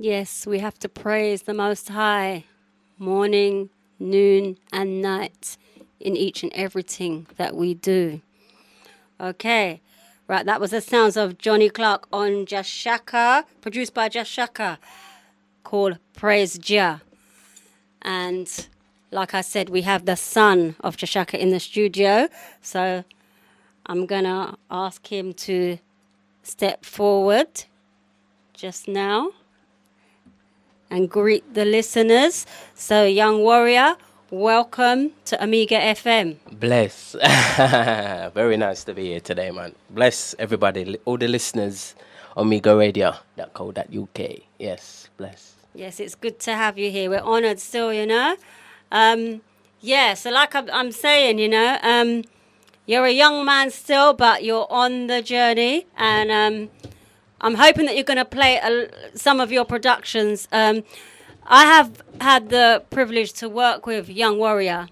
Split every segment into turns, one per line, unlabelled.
Yes, we have to praise the Most High morning, noon, and night in each and everything that we do. Okay, right, that was the sounds of Johnny Clark on Jashaka, produced by Jashaka, called Praise Jah. And like I said, we have the son of Jashaka in the studio, so I'm going to ask him to step forward just now and greet the listeners. So, young warrior, welcome to Amiga FM.
Bless. Very nice to be here today, man. Bless everybody, all the listeners, Amiga Radio.co.uk. Yes, bless.
Yes, it's good to have you here. We're honoured still, you know. So like I'm saying, you know, you're a young man still, but you're on the journey. And I'm hoping that you're going to play some of your productions. I have had the privilege to work with Young Warrior.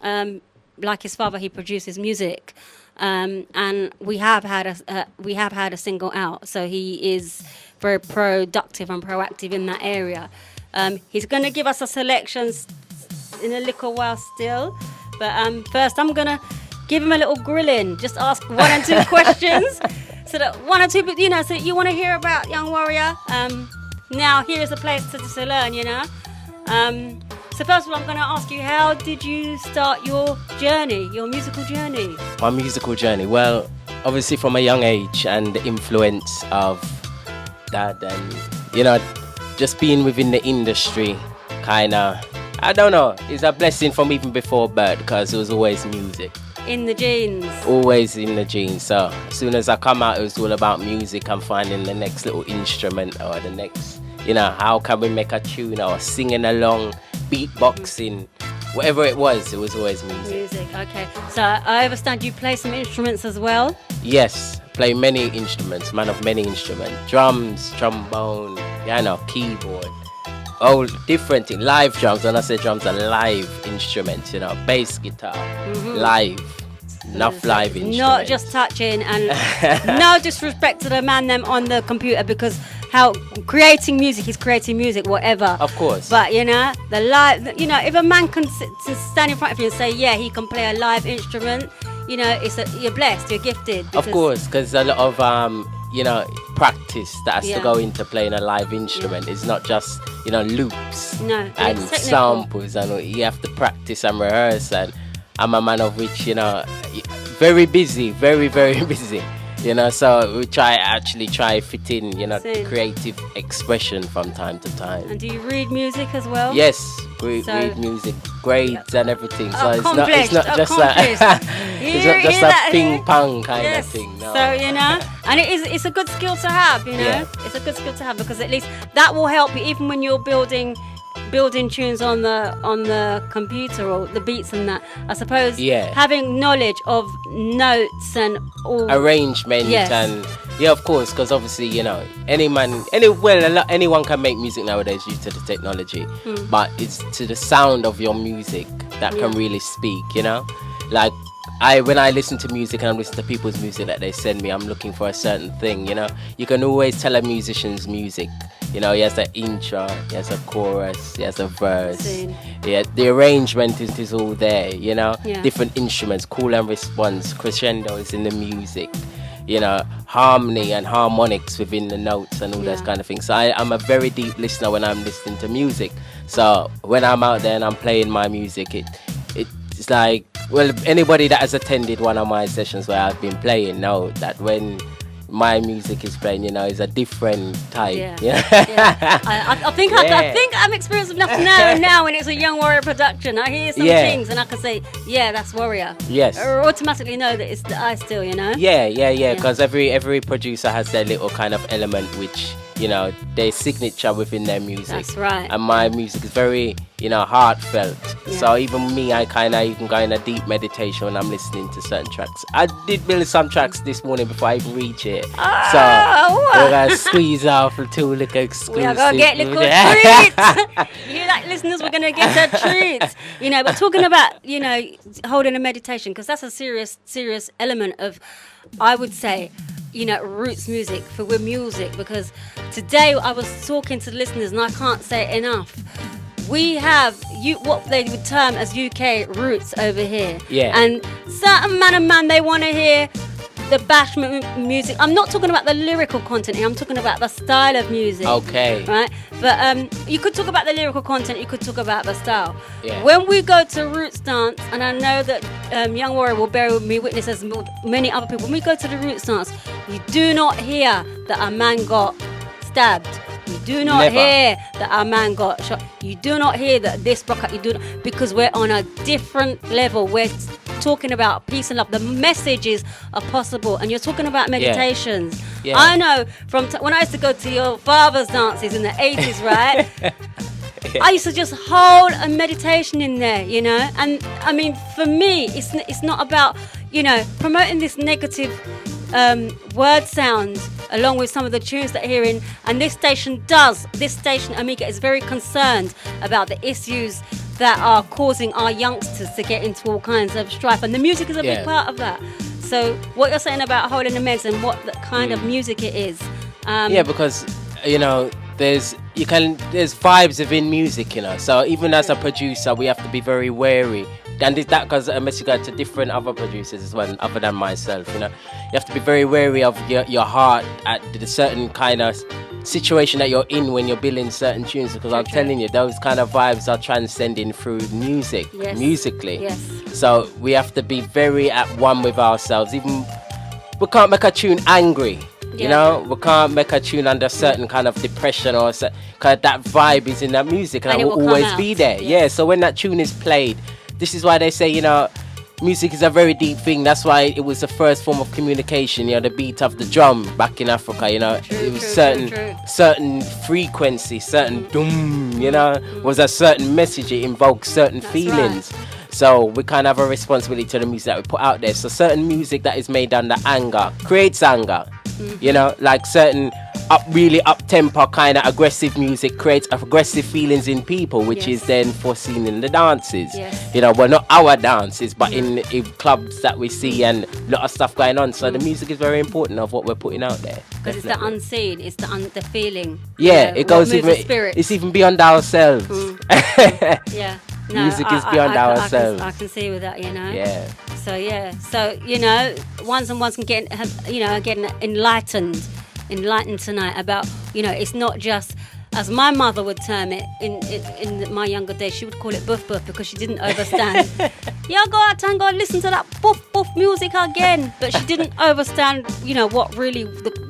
Like his father, he produces music. And we have had a single out. So he is very productive and proactive in that area. He's going to give us a selection in a little while still. But first, I'm going to give him a little grilling. Just ask one and two questions. So that one or two, you know, so you want to hear about Young Warrior. Now, here is a place to learn, you know. So first of all, I'm going to ask you, how did you start your journey, your musical journey?
My musical journey? Well, obviously from a young age and the influence of that and, you know, just being within the industry, kind of, I don't know, it's a blessing from even before birth because it was always music.
In the genes.
Always in the genes. So as soon as I come out, it was all about music and finding the next little instrument or the next, you know, how can we make a tune or singing along, beatboxing, whatever it was always music.
Music, okay. So I understand you play some instruments as well?
Yes, play many instruments, man of many instruments. Drums, trombone, piano, keyboard. Oh, different thing. Live drums. When I say drums, are live instruments, you know, bass guitar, live. Enough live instruments.
Not just touching, and no disrespect to the man them on the computer, because how creating music is creating music, whatever.
Of course.
But you know, the live, you know, if a man can stand in front of you and say, yeah, he can play a live instrument, you know, you're blessed, you're gifted.
Of course, because a lot of you know, practice that has to go into playing a live instrument. It's not just, you know, loops and samples, and you have to practice and rehearse. And I'm a man of which, you know, very busy, very, very busy. You know, so we try fit in, you know, creative expression from time to time.
And do you read music as well?
Yes, read music, grades and everything. So it's not just that ping pong kind of thing. No.
So you know, and it's a good skill to have. You know, it's a good skill to have, because at least that will help you even when you're building tunes on the computer or the beats and that. I suppose having knowledge of notes and all
arrangement and of course, because obviously, you know, anyone can make music nowadays due to the technology, but it's to the sound of your music that can really speak, you know. Like when I listen to music and I listen to people's music that they send me, I'm looking for a certain thing, you know. You can always tell a musician's music. You know, he has an intro, he has a chorus, he has a verse. Yeah, the arrangement is all there, you know. Different instruments, call and response, crescendos in the music, you know, harmony and harmonics within the notes and all those kind of things. So I'm a very deep listener when I'm listening to music. So when I'm out there and I'm playing my music, it's like, well, anybody that has attended one of my sessions where I've been playing know that when my music is playing, you know, is a different type.
I think I'm experienced enough to know now when it's a Young Warrior production. I hear some things and I can say, yeah, that's Warrior.
Yes.
Or automatically know that it's the I still, you know.
Yeah. Because every producer has their little kind of element which, you know, their signature within their music.
That's right.
And my music is very, you know, heartfelt. So even me, I even go in a deep meditation when I'm listening to certain tracks. I did build some tracks this morning before I even reach it. So we're going to squeeze off two little exclusive.
We are going to get little treats. You hear that, listeners? We're going to get a treat. You know, but talking about, you know, holding a meditation, because that's a serious element of, I would say, roots music for with music, because today I was talking to the listeners and I can't say it enough. We have what they would term as UK roots over here.
Yeah.
And certain man, they want to hear the bashment music. I'm not talking about the lyrical content here. I'm talking about the style of music.
Okay.
Right? But you could talk about the lyrical content. You could talk about the style.
Yeah.
When we go to roots dance, and I know that Young Warrior will bear with me witness as many other people. When we go to the roots dance, you do not hear that a man got stabbed. You do not
Never.
hear that our man got shot. You do not hear that this broke out. You do not, because we're on a different level. We're talking about peace and love. The messages are possible, and you're talking about meditations.
Yeah.
I know from when I used to go to your father's dances in the 80s, right? I used to just hold a meditation in there, And I mean, for me, it's not about promoting this negative word sound along with some of the tunes that are hearing. And this station, Amiga, is very concerned about the issues that are causing our youngsters to get into all kinds of strife, and the music is a big part of that. So what you're saying about holding the meds and what the kind of music it is,
because there's vibes within music, so even as a producer we have to be very wary. And that goes a message to different other producers as well, other than myself. You have to be very wary of your heart at the certain kind of situation that you're in when you're building certain tunes, because I'm telling you, those kind of vibes are transcending through musically.
Yes.
So we have to be very at one with ourselves. Even we can't make a tune angry. We can't make a tune under certain kind of depression or because that vibe is in that music, and it will always be there. Yeah. So when that tune is played, this is why they say, music is a very deep thing. That's why it was the first form of communication. The beat of the drum back in Africa. It was certain frequency, certain doom. Was a certain message. It invokes certain feelings. Right. So we kind of have a responsibility to the music that we put out there. So certain music that is made under anger creates anger. Like certain really up-tempo kind of aggressive music creates aggressive feelings in people, which is then foreseen in the dances. Well, not our dances, but in clubs that we see and a lot of stuff going on. So the music is very important of what we're putting out there.
Because it's the unseen, it's the feeling.
Yeah, it goes even. It's even beyond ourselves.
Yeah. No,
music is beyond ourselves.
I can see with that,
Yeah.
So ones and ones can get enlightened tonight about it's not just, as my mother would term it in my younger days, she would call it buff because she didn't understand. Go out and go listen to that buff music again, but she didn't understand what really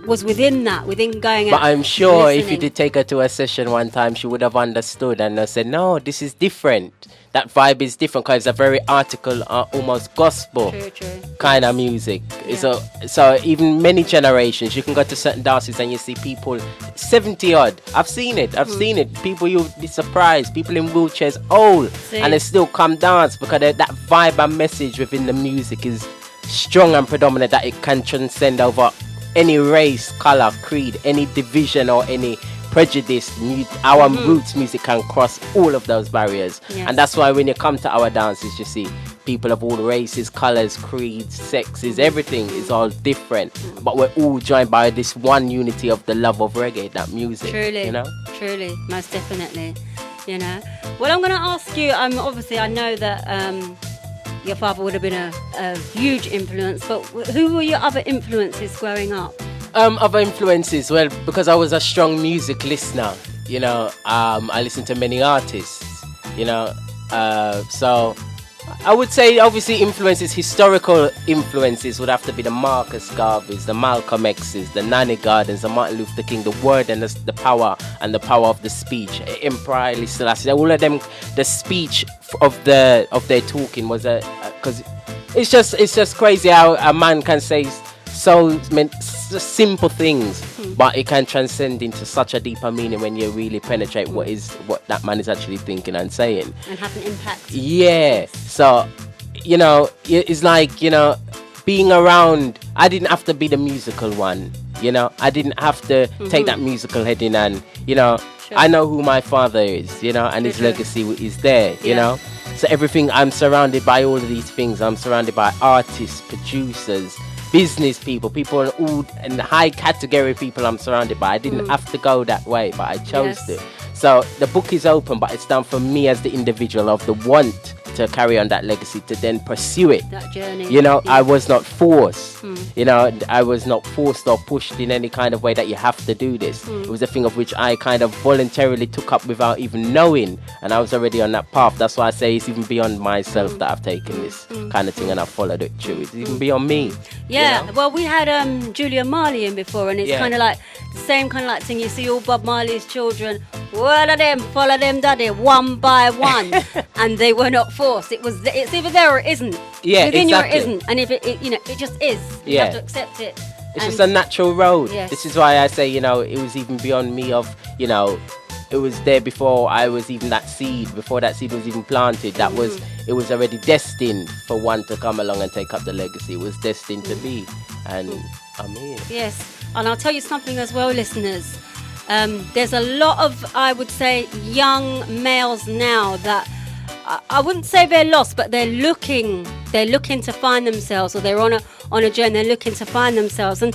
was within going out.
But I'm sure if you did take her to a session one time, she would have understood and said, no, this is different. That vibe is different because it's a very article, almost gospel kind of music. Yeah. So even many generations, you can go to certain dances and you see people 70 odd. I've seen it. People, you'll be surprised. People in wheelchairs, old, and they still come dance because that vibe and message within the music is strong and predominant, that it can transcend over any race, color, creed, any division or any prejudice. Our roots music can cross all of those barriers. And that's why when you come to our dances, you see people of all races, colors, creeds, sexes, everything is all different, but we're all joined by this one unity of the love of reggae, that music.
Truly, most definitely. Well, I'm going to ask you, obviously I know that your father would have been a huge influence, but who were your other influences growing up?
Other influences, well, because I was a strong music listener, I listened to many artists, so I would say obviously historical influences would have to be the Marcus Garveys, the Malcolm X's, the Nanny Gardens, the Martin Luther King, the word and the power of the speech, Emperor Haile Selassie, all of them, the speech of their talking was because it's just crazy how a man can say so simple things, but it can transcend into such a deeper meaning when you really penetrate what that man is actually thinking and saying,
and have an impact.
So it's like being around. I didn't have to be the musical one, I didn't have to take that musical head in, and I know who my father is, and his legacy is there, So everything, I'm surrounded by all of these things. I'm surrounded by artists, producers, business people, people in all and high category people I'm surrounded by. I didn't have to go that way, but I chose to. So the book is open, but it's done for me as the individual of the want to carry on that legacy, to then pursue it.
That journey.
You know, I was not forced. You know, I was not forced or pushed in any kind of way that you have to do this. It was a thing of which I kind of voluntarily took up without even knowing, and I was already on that path. That's why I say it's even beyond myself that I've taken this kind of thing and I've followed it through. It's even beyond me.
Yeah,
you know?
well, we had Julia Marley in before, and it's
Yeah.
kind of like the same kind of like thing. You see all Bob Marley's children, all of them follow them daddy one by one, and they were not forced. It's either there or it isn't.
Yeah,
Within you or it
exactly.
isn't, and if it you know, it just is. You
Yeah.
have to accept it.
It's
And-
just a natural road.
Yes.
This is why I say, you know, it was even beyond me of, you know, it was there before I was even that seed, before that seed was even planted. That was, it was already destined for one to come along and take up the legacy. It was destined to be. And I'm here.
Yes, and I'll tell you something as well, listeners. There's a lot of, I would say, young males now that I wouldn't say they're lost, but they're looking to find themselves, or they're on a journey. They're looking to find themselves, and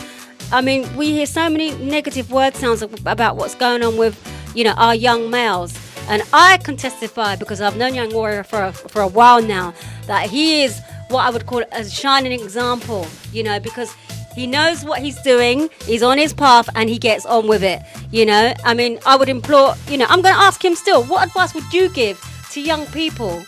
I mean, we hear so many negative word sounds about what's going on with, you know, our young males. And I can testify, because I've known Young Warrior for a while now, that he is what I would call a shining example, you know, because he knows what he's doing, he's on his path, and he gets on with it, you know. I mean, I would implore, you know, I'm going to ask him still, what advice would you give to young people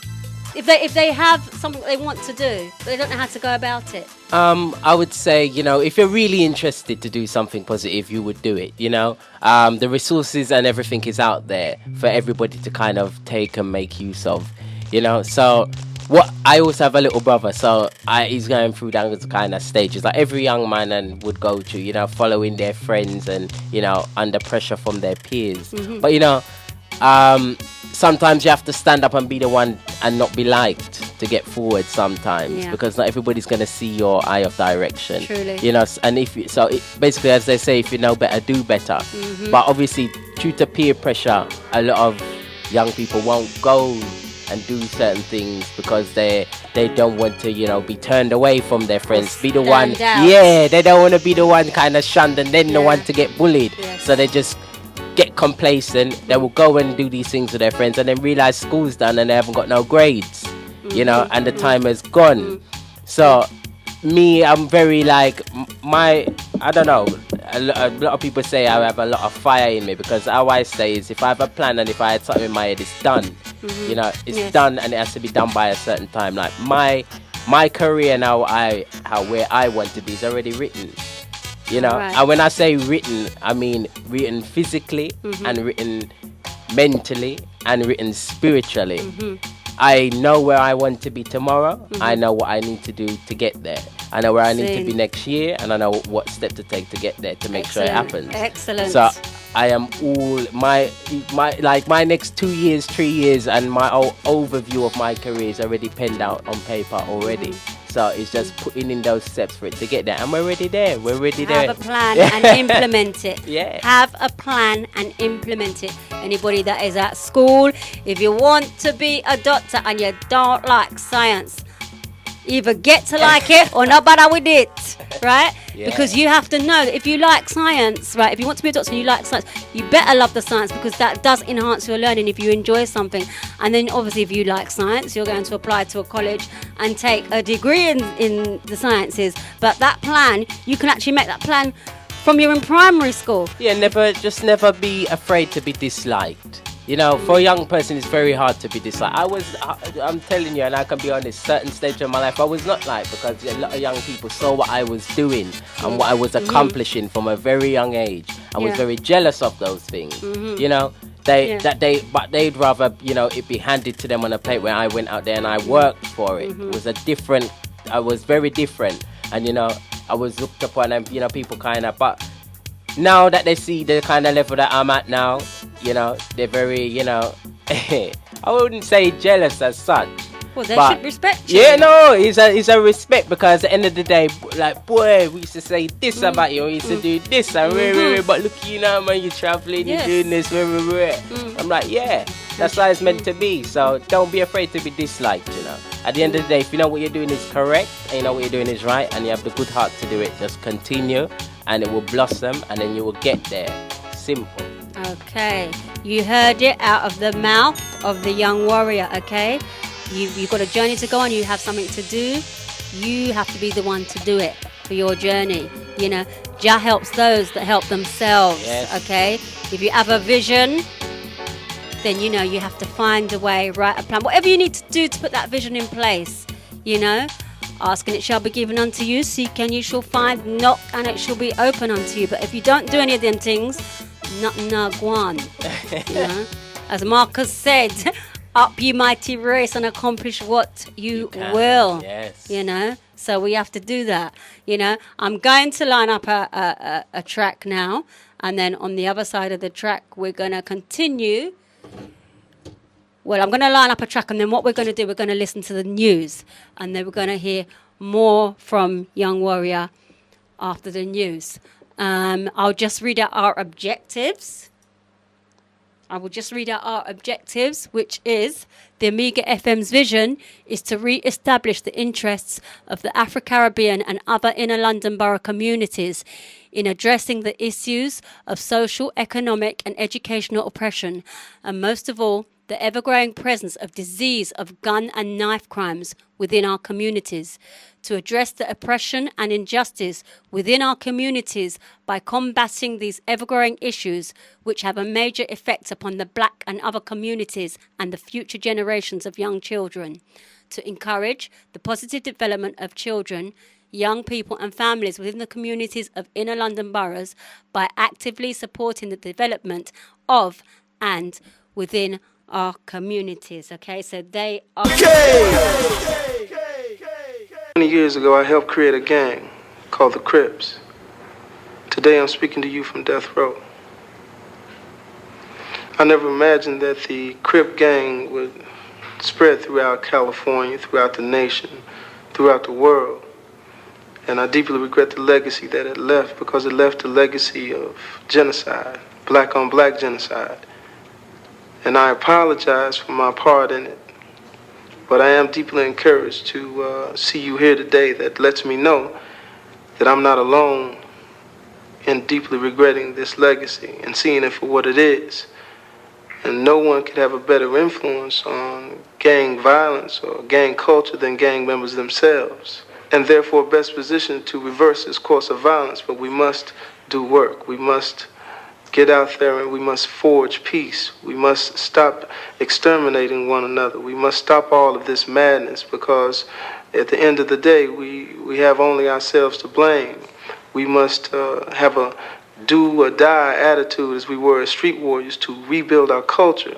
if they have something they want to do, but they don't know how to go about it?
I would say, you know, if you're really interested to do something positive, you would do it, you know. The resources and everything is out there for everybody to kind of take and make use of, you know. So what I also have a little brother, so he's going through those kind of stages like every young man and would go through, you know, following their friends and, you know, under pressure from their peers. But, you know, sometimes you have to stand up and be the one and not be liked to get forward sometimes, because not everybody's going to see your eye of direction.
Truly.
You know, and basically, as they say, if you know better, do better. But obviously, due to peer pressure, a lot of young people won't go and do certain things because they don't want to, you know, be turned away from their friends, be the one.
out.
Yeah, they don't want to be the one kind of shunned and then the one to get bullied.
Yes.
So they just get complacent. They will go and do these things with their friends and then realize school's done and they haven't got no grades, you know, and the time has gone. So me, I'm very like I don't know, a lot of people say I have a lot of fire in me, because how I say is, if I have a plan and if I had something in my head, it's done. You know, it's done, and it has to be done by a certain time. Like my career now, where I want to be is already written. You know, and when I say written, I mean written physically and written mentally and written spiritually. I know where I want to be tomorrow. I know what I need to do to get there. I know where I need to be next year, and I know what step to take to get there to make sure it happens.
Excellent.
So I am all my next 2 years, 3 years, and my overview of my career is already penned out on paper already. So it's just putting in those steps for it to get there, and we're already there. We're already there.
Have a plan and implement it.
Yeah.
Have a plan and implement it. Anybody that is at school, if you want to be a doctor and you don't like science, either get to like it or not bother with it, right?
Yeah.
Because you have to know that if you like science, right, if you want to be a doctor and you like science, you better love the science, because that does enhance your learning if you enjoy something. And then obviously if you like science, you're going to apply to a college and take a degree in the sciences. But that plan, you can actually make that plan from you're in primary school.
Yeah, never be afraid to be disliked. You know, for a young person, it's very hard to be disliked. I'm telling you, and I can be honest, certain stage of my life, I was not liked, because a lot of young people saw what I was doing and what I was accomplishing from a very young age, and was very jealous of those things. You know, but they'd rather, you know, it be handed to them on a plate when I went out there and I worked for it. I was very different, and, you know, I was looked upon, and, you know, people kind of, but now that they see the kind of level that I'm at now, you know, they're very, you know, I wouldn't say jealous as such,
Well, they should respect you.
Yeah, no, it's a respect, because at the end of the day, like, boy, we used to say this about you, we used to do this, and but look, you know, man, you're traveling, you're doing this, I'm like, yeah, that's how it's meant to be. So don't be afraid to be disliked, you know. At the end of the day, if you know what you're doing is correct, and you know what you're doing is right, and you have the good heart to do it, just continue, and it will blossom, and then you will get there. Simple.
Okay, you heard it out of the mouth of the young warrior. Okay, you've got a journey to go on. You have something to do. You have to be the one to do it for your journey. You know, Jah helps those that help themselves.
Yes.
Okay, if you have a vision, then you know you have to find a way, write a plan, whatever you need to do to put that vision in place. You know, ask and it shall be given unto you. Seek and you shall find. Knock and it shall be open unto you. But if you don't do any of them things, nothing go on. You know, as Marcus said, up you mighty race and accomplish what you will.
Yes.
You know, so we have to do that. You know, I'm going to line up a track now, and then on the other side of the track we're going to continue. Well, I'm going to line up a track, and then what we're going to do, we're going to listen to the news, and then we're going to hear more from Young Warrior after the news. I'll just read out our objectives. I will just read out our objectives, which is the Amiga FM's vision is to re-establish the interests of the Afro-Caribbean and other inner London borough communities in addressing the issues of social, economic and educational oppression, and most of all, the ever-growing presence of disease of gun and knife crimes within our communities, to address the oppression and injustice within our communities by combating these ever-growing issues which have a major effect upon the black and other communities and the future generations of young children, to encourage the positive development of children, young people and families within the communities of inner London boroughs by actively supporting the development of and within our communities. Okay, so they are...
20 years ago, I helped create a gang called the Crips. Today, I'm speaking to you from death row. I never imagined that the Crip gang would spread throughout California, throughout the nation, throughout the world. And I deeply regret the legacy that it left, because it left a legacy of genocide, black-on-black genocide. And I apologize for my part in it. But I am deeply encouraged to see you here today. That lets me know that I'm not alone in deeply regretting this legacy and seeing it for what it is. And no one could have a better influence on gang violence or gang culture than gang members themselves, and therefore best positioned to reverse this course of violence. But we must do work. We must get out there and we must forge peace. We must stop exterminating one another. We must stop all of this madness, because at the end of the day, we have only ourselves to blame. We must have a do or die attitude, as we were as street warriors, to rebuild our culture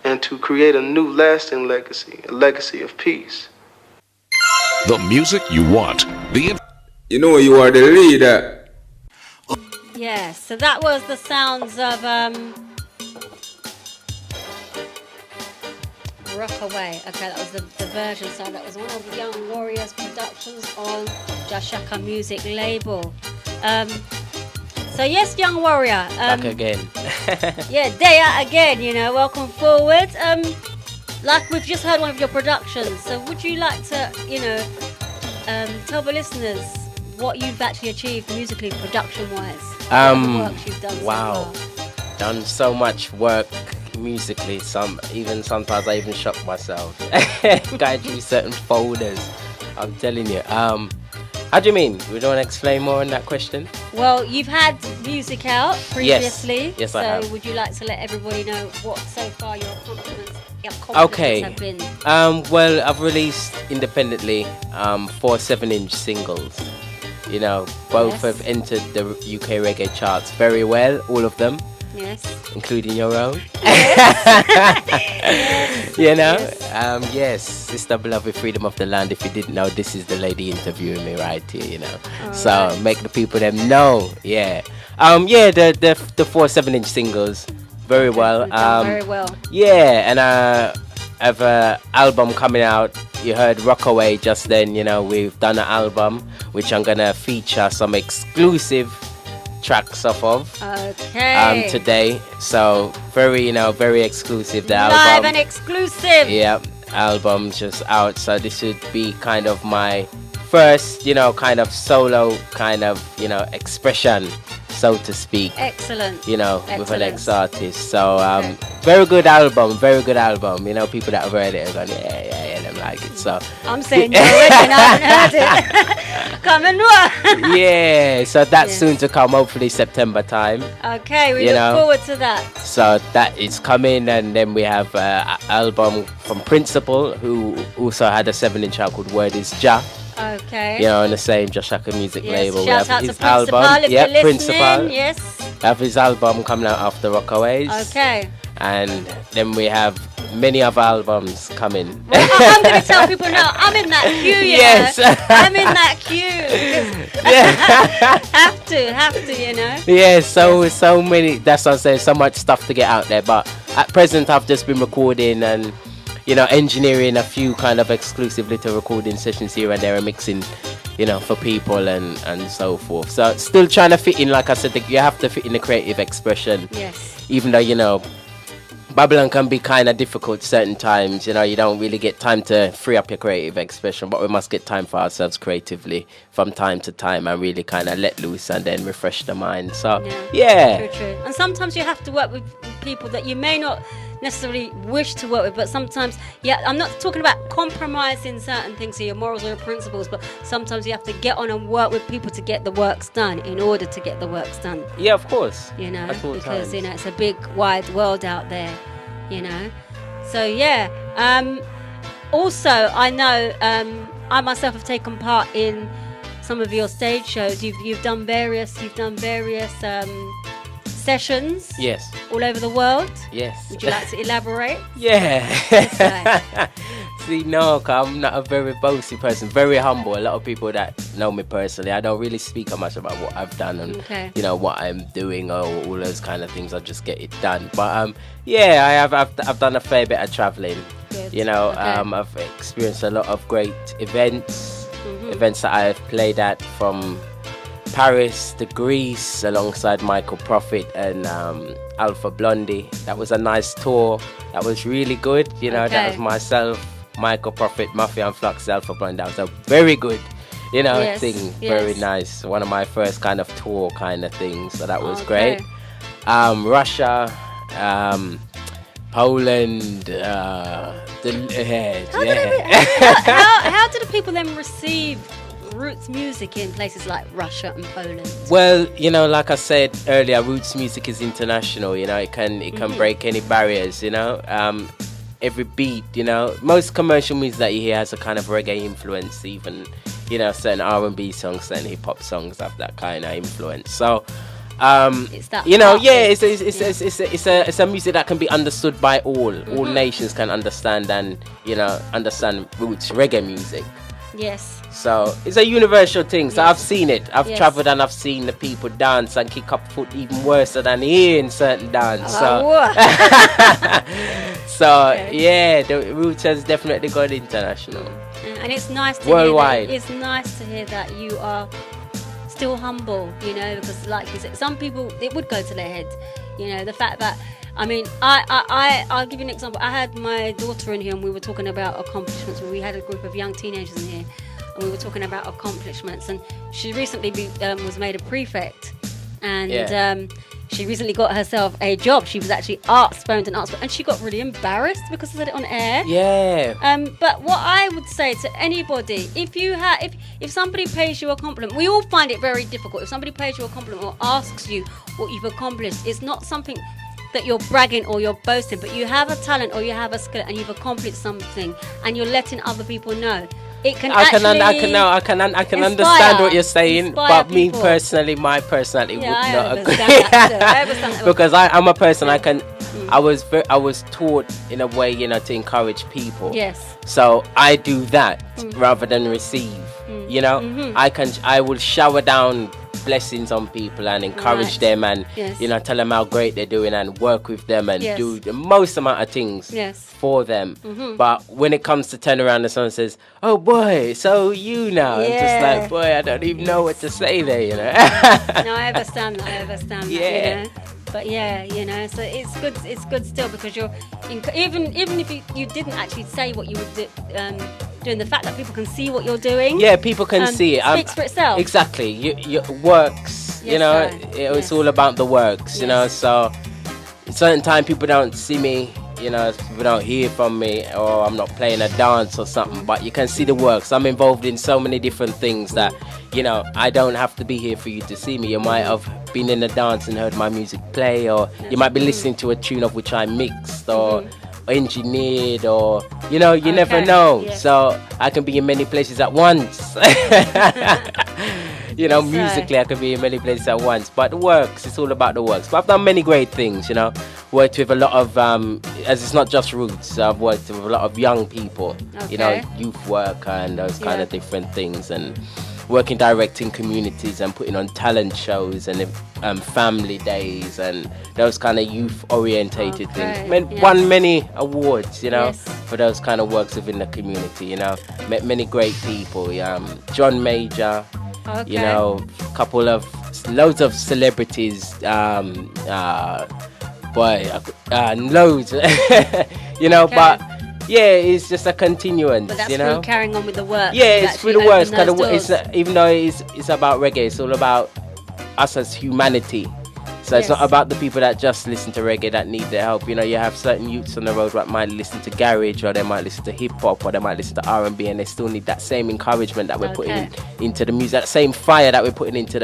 and to create a new lasting legacy, a legacy of peace.
The music you want.
You know you are the leader.
Yeah, so that was the sounds of Rockaway. Okay, that was the version. So that was one of the Young Warriors productions on Jashaka Music label. So yes, Young Warrior.
Back again.
Yeah, day out again, you know, welcome forward. Like we've just heard one of your productions. So would you like to, you know, tell the listeners what you've actually achieved musically, production-wise? Works you've done
wow.
so far.
Done so much work musically. Sometimes I even shock myself. Going through certain folders. I'm telling you. How do you mean? We don't want to explain more on that question?
Well, you've had music out previously.
Yes,
so
I have.
would you like to let everybody know what so far your accomplishments have been?
Well, I've released independently 4 7-inch singles. You know, both have entered the UK reggae charts very well, all of them.
Yes.
Including your own.
Yes.
You know?
Yes.
Yes, Sister Beloved Freedom of the Land. If you didn't know, this is the lady interviewing me right here, you know. So make the people them know. Yeah. The 4 7-inch singles. Very well.
Very well.
Yeah, and I have an album coming out you heard Rockaway just then. You know, we've done an album which I'm gonna feature some exclusive tracks off of
Okay.
today. So very, very exclusive. The
Live
album.
and exclusive.
Yeah, album just out. So this should be kind of my first, kind of solo kind of, expression, so to speak.
Excellent.
With an
Excellent.
ex-artist. So very good album. People that have heard it are going, yeah, them like it. So
I'm saying no, and I haven't heard it. Come and what?
yeah, so that's
Yes.
soon to come, hopefully September time.
Okay, we
You
look
know.
forward to that.
So that is coming, and then we have an album from Principal, who also had a 7-inch out called Word Is Jah.
Okay.
On the same Josh Shaka music
Yes,
label. We
shout
have
out to
his
Principal
album.
if
Yep,
you're
Principal.
listening. Yes.
Have his album coming out after Rockaways.
Okay.
And then we have many other albums coming.
I'm going to tell people now, I'm in that queue,
Yes.
I'm in that queue. have to,
Yeah, so many. That's what I'm saying. So much stuff to get out there. But at present, I've just been recording and engineering a few kind of exclusive little recording sessions here and there, and mixing, for people and so forth. So still trying to fit in. Like I said, you have to fit in the creative expression.
Yes.
Even though Babylon can be kind of difficult certain times. You don't really get time to free up your creative expression, but we must get time for ourselves creatively from time to time and really kind of let loose and then refresh the mind. So yeah.
True. And sometimes you have to work with people that you may not necessarily wish to work with, but sometimes, I'm not talking about compromising certain things, so your morals or your principles, but sometimes you have to get on and work with people to get the works done in order to get the works done.
Yeah, of course.
Because
times.
it's a big wide world out there, so also I know I myself have taken part in some of your stage shows. You've done various sessions
Yes.
all over the world.
Yes.
Would you like to elaborate?
Yeah.
Right.
See, no, 'cause I'm not a very boasty person, very humble. A lot of people that know me personally, I don't really speak much about what I've done and what I'm doing or all those kind of things. I just get it done. But I've done a fair bit of traveling.
Good.
I've experienced a lot of great events that I've played at, from Paris to Greece alongside Michael Prophet and Alpha Blondie. That was a nice tour. That was really good. That was myself, Michael Prophet, Mafia and Flux, Alpha Blondie. That was a very good, thing.
Yes.
Very nice. One of my first kind of tour kind of things. So that was great. Russia, Poland,
How do the people then receive roots music in places like Russia and Poland?
Well, like I said earlier, roots music is international. It can break any barriers. Every beat. Most commercial music that you hear has a kind of reggae influence. Even certain R&B songs, certain hip hop songs have that kind of influence. So
it's that
it's a music that can be understood by all. All nations can understand and understand roots reggae music.
Yes.
So it's a universal thing. So
Yes.
I've seen it. I've traveled and I've seen the people dance and kick up foot even worse than here in certain dance. The roots has definitely gone international.
And it's nice to
Worldwide.
It's nice to hear that you are still humble, because like you said, some people, it would go to their head, the fact that, I'll give you an example. I had my daughter in here and we were talking about accomplishments. We had a group of young teenagers in here and we were talking about accomplishments, and she recently was made a prefect, and she recently got herself a job. She was actually arts-phoned and she got really embarrassed because I said it on air.
Yeah.
But what I would say to anybody, if somebody pays you a compliment, we all find it very difficult. If somebody pays you a compliment or asks you what you've accomplished, it's not something that you're bragging or you're boasting, but you have a talent or you have a skill and you've accomplished something and you're letting other people know. It can
I can understand what you're saying, but me
people.
personally, my personality would not agree.
I understand that.
Because I'm a person, I was taught in a way, to encourage people.
Yes.
So I do that rather than receive. I will shower down blessings on people and encourage
Right.
them and
Yes.
you know, tell them how great they're doing and work with them and
Yes.
do the most amount of things
Yes.
for them. But when it comes to turn around and someone says, "Oh boy, so you now," I'm just
Yeah.
like, boy, I don't even know what to say there, you know.
No, I understand that. I understand that.
Yeah.
You know? But yeah, you know, so it's good. It's good still because you're even if you didn't actually say what you would do, doing, the fact that people can see what you're doing.
Yeah, people can see it.
Speaks for itself.
Exactly. You works.
Yes,
you know,
sir.
it's
Yes.
all about the works. You know,
Yes.
so certain time people don't see me. You know, people don't hear from me, or I'm not playing a dance or something. But you can see the works. I'm involved in so many different things that, you know, I don't have to be here for you to see me. You might have been in a dance and heard my music play, or you might be listening to a tune of which I mixed or engineered, or you know, you never
Okay,
know.
yes.
So I can be in many places at once. You know,
Yes, sir.
musically I can be in many places at once. But the works, it's all about the works. But I've done many great things, you know. Worked with a lot of, as it's not just roots, I've worked with a lot of young people, you know,
Okay.
youth work and those kind
Yeah.
of different things. And working directing communities and putting on talent shows and family days and those kind of youth orientated
Okay,
things.
yes.
Won many awards, you know,
Yes.
for those kind of works within the community, you know. Met many great people, John Major,
Okay.
you know, loads of celebrities, loads, you know,
Okay.
but yeah, it's just a continuance,
But that's
you know.
through carrying on with the work.
Yeah,
You
it's through the
actually
words.
open
Kind of,
those doors.
even though it's about reggae, it's all about us as humanity. So it's
Yes.
not about the people that just listen to reggae that need their help. You know, you have certain youths on the road that might listen to garage, or they might listen to hip hop, or they might listen to R&B, and they still need that same encouragement that we're putting into the music, that same fire that we're putting into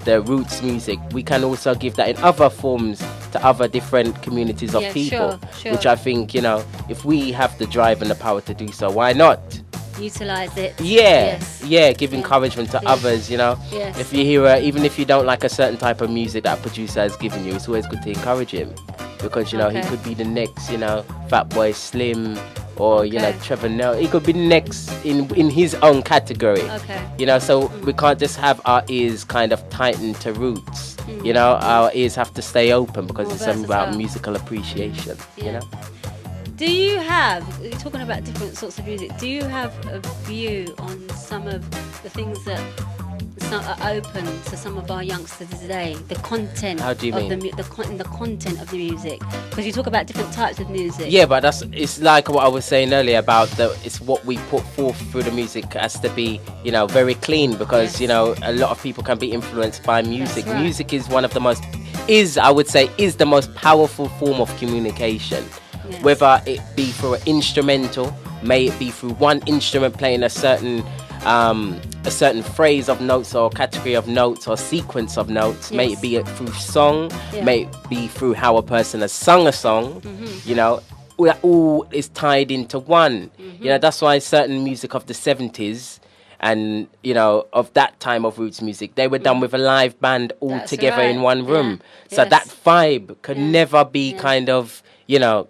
the roots music. We can also give that in other forms to other different communities of
Yeah,
people,
sure.
which I think, you know, if we have the drive and the power to do so, why not?
Utilize it.
Yeah,
Yes.
yeah, give
Yeah.
encouragement to
Yeah.
others, you know.
Yes.
If you hear, even if you don't like a certain type of music that a producer has given you, it's always good to encourage him, because you know he
Okay.
could be the next, you know, Fatboy Slim, or you know,
Okay.
Trevor Nell. He could be next in his own category.
Okay.
You know, so we can't just have our ears kind of tightened to roots. You know, our ears have to stay open because
More
it's something about
versatile.
musical appreciation. You
Yeah.
know.
Do you have, you're talking about different sorts of music, do you have a view on some of the things that are open to some of our youngsters today? The content
How do you
of
mean?
the content of the music? Because you talk about different types of music.
Yeah, but it's like what I was saying earlier about it's what we put forth through the music has to be, you know, very clean, because
Yes.
you know, a lot of people can be influenced by music.
That's right.
Music is one of the most, I would say, the most powerful form of communication.
Yes.
Whether it be through an instrumental, may it be through one instrument playing a certain phrase of notes or category of notes or sequence of notes, may
Yes.
it be through song,
Yeah.
may it be through how a person has sung a song, you know, all is tied into one. You know, that's why certain music of the 70s and, you know, of that time of roots music, they were done with a live band all
That's
together in
right.
one room.
Yeah.
So
Yes.
that vibe could
Yeah.
never be
Yeah.
kind of, you know,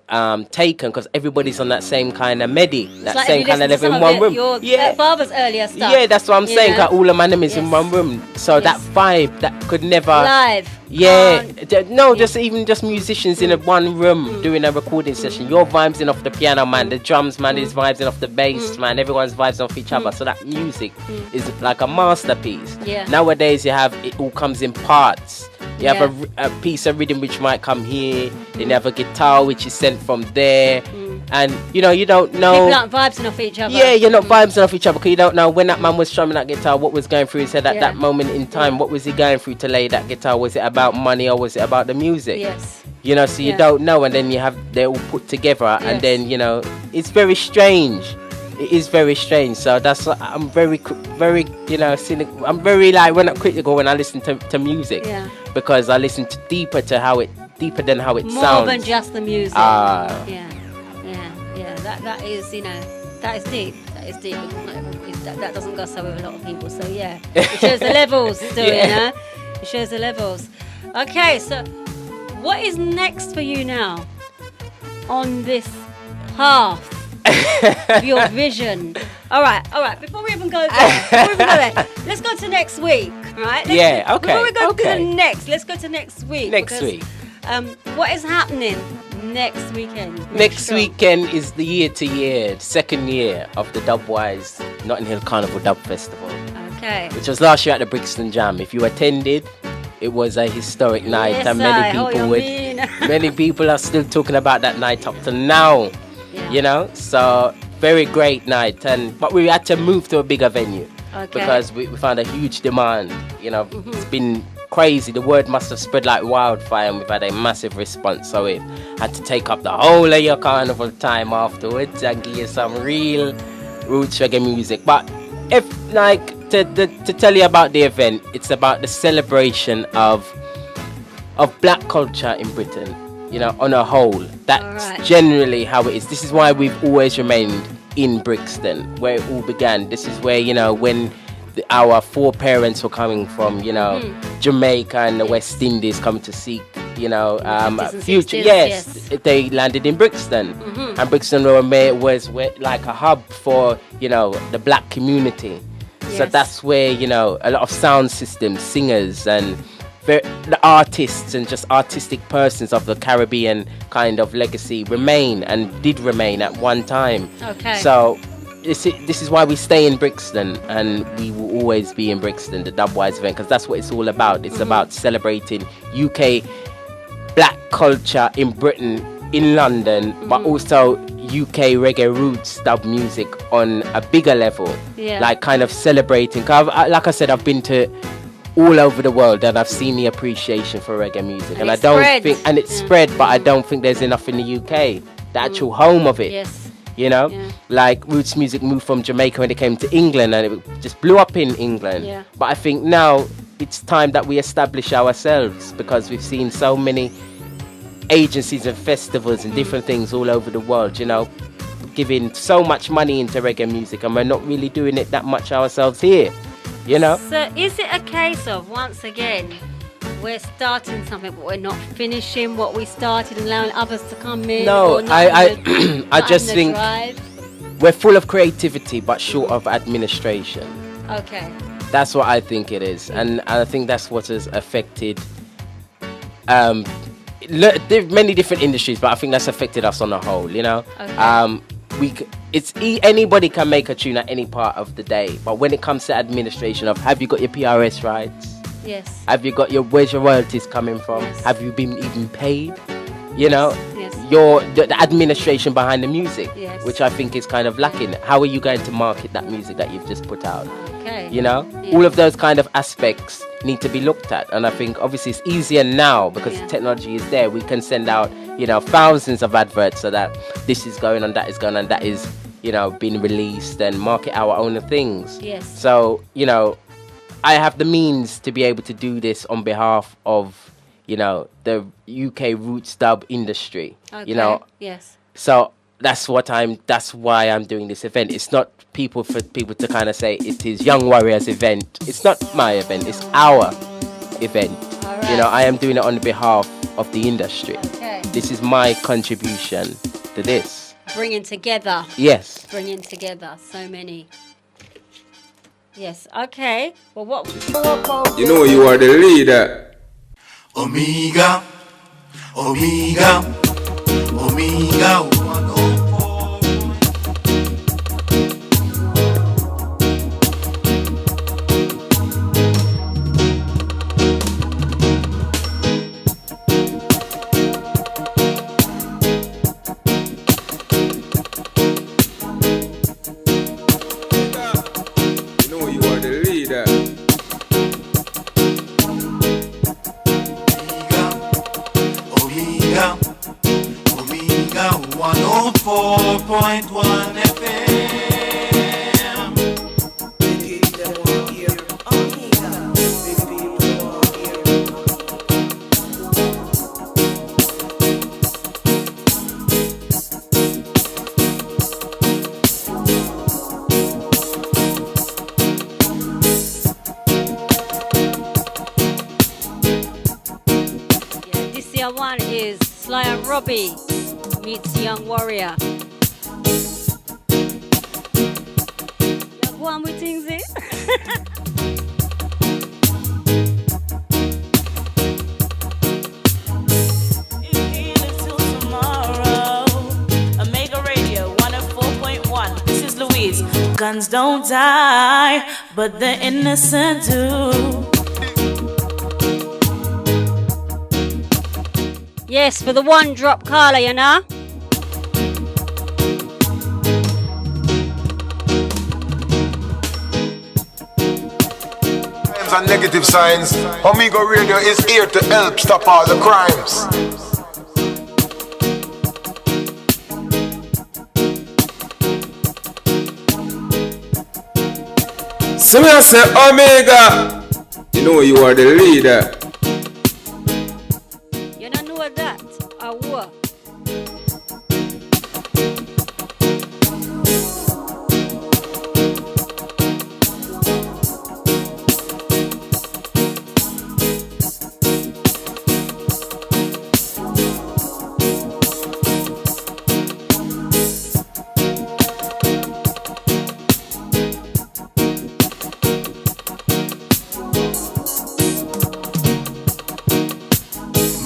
taken, because everybody's on that same kind of medi,
It's
that
like
same
if you
kind of
listen to
level in
some
one
of
room.
Your
Yeah.
father's earlier stuff.
Yeah, that's what I'm
you
saying.
know?
All of my name is in
Yes.
one room. So
Yes.
that vibe, that could never.
Live.
Yeah, no,
Yeah.
just even just musicians in a one room doing a recording session. Your vibes in off the piano, man. The drums, man, is vibes in off the bass, man. Everyone's vibes off each other. So that music is like a masterpiece.
Yeah.
Nowadays, you have it all comes in parts. You have
Yeah.
a piece of rhythm which might come here. Then you have a guitar which is sent from there, and you know you don't know.
People aren't vibing off each other.
Yeah, you're not vibes off each other because you don't know when that man was strumming that guitar, what was going through his head at
Yeah.
that moment in time. What was he going through to lay that guitar? Was it about money or was it about the music?
Yes.
You know, so you
Yeah.
don't know, and then they're all put together,
Yes.
and then you know, it's very strange. It is very strange. So that's what I'm very, you know, cynical. I'm very when I'm critical when I listen to music,
Yeah.
because I listen to deeper than how it
More
sounds.
than just the music.
Ah.
Yeah. That is, you know, that is deep. That is deep. Not everyone- That doesn't go so with a lot of people. So yeah, it shows the levels, still,
Yeah.
you know. It shows the levels. Okay, so what is next for you now on this path of your vision? All right. Before we even go there, let's go to next week. Right?
Yeah, okay,
Before we go to
okay.
the next, let's go to next week.
Next
because,
week.
What is happening next weekend?
Next
show?
weekend is the year-to-year, second year of the Dubwise Notting Hill Carnival Dub Festival,
Okay.
which was last year at the Brixton Jam. If you attended, it was a historic night,
Yes,
and
I hold your mean.
many people are still talking about that night up to now.
Yeah.
You know, so very great night, but we had to move to a bigger venue because we found a huge demand. You know, it's been crazy. The word must have spread like wildfire, and we've had a massive response. So we had to take up the whole of your carnival time afterwards and give you some real roots reggae music. But if to tell you about the event, it's about the celebration of black culture in Britain, you know, on a whole. That's generally how it is. This is why we've always remained in Brixton, where it all began. This is where, you know, when our foreparents were coming from, you know, Jamaica and the West Indies coming to seek, you know, future.
60s,
Yes, they landed in Brixton, and Brixton was like a hub for, you know, the black community. So that's where, you know, a lot of sound systems, singers, and the artists and just artistic persons of the Caribbean kind of legacy remain and did remain at one time.
Okay.
So this is why we stay in Brixton, and we will always be in Brixton, the Dubwise event, because that's what it's all about. It's about celebrating UK black culture in Britain, in London, but also UK reggae roots dub music on a bigger level.
Yeah.
Like kind of celebrating. 'Cause like I said, I've been to all over the world and I've seen the appreciation for reggae music. And I don't think, and it's spread, but I don't think there's enough in the UK, the actual home of it.
Yes.
You know,
Yeah.
like roots music moved from Jamaica when it came to England, and it just blew up in England.
Yeah.
But I think now it's time that we establish ourselves, because we've seen so many agencies and festivals and different things all over the world, you know, giving so much money into reggae music, and we're not really doing it that much ourselves here, you know.
So is it a case of, once again, we're starting something but we're not finishing what we started and allowing others to come in?
No,
or not
I
in the-
I
not
just
in the
think
drive?
we're full of creativity but short of administration.
Okay.
That's what I think it is, and I think that's what has affected many different industries, but I think that's affected us on the whole, you know.
Okay.
Anybody can make a tune at any part of the day, but when it comes to administration of, have you got your PRS rights?
Yes.
Have you got where's your royalties coming from?
Yes.
Have you been even paid? You know,
Yes.
the administration behind the music,
Yes.
which I think is kind of lacking. How are you going to market that music that you've just put out?
Okay.
You know,
Yeah.
all of those kind of aspects need to be looked at, and I think obviously it's easier now because
Yeah.
technology is there. We can send out, you know, thousands of adverts so that this is going on, that is going on, that is, you know, being released, and market our own things.
Yes.
So, you know, I have the means to be able to do this on behalf of, you know, the UK roots dub industry.
Okay.
You know,
Yes.
so that's why I'm doing this event. It's not for people to kind of say it is Young Warriors event. It's not my event, it's our event.
Alright.
You know, I am doing it on behalf of the industry.
Okay.
This is my contribution to this.
Bringing together.
Yes.
Bringing together so many. Yes. Okay. Well, what?
You know you are the leader.
Omega, Omega, Omega 104.
You know you are the leader.
Omega, Omega 104.1 FM.
Yeah, this year one is Sly and Robbie meets Young Warrior. Yeah, go on with things, eh?
sons don't die, but the innocent do.
Yes, for the one drop Carla, you know.
And negative signs. Omega Radio is here to help stop all the crimes.
So me I say Omega, you know you are the leader.
You don't know that. I will.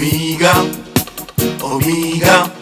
Omega, Omega.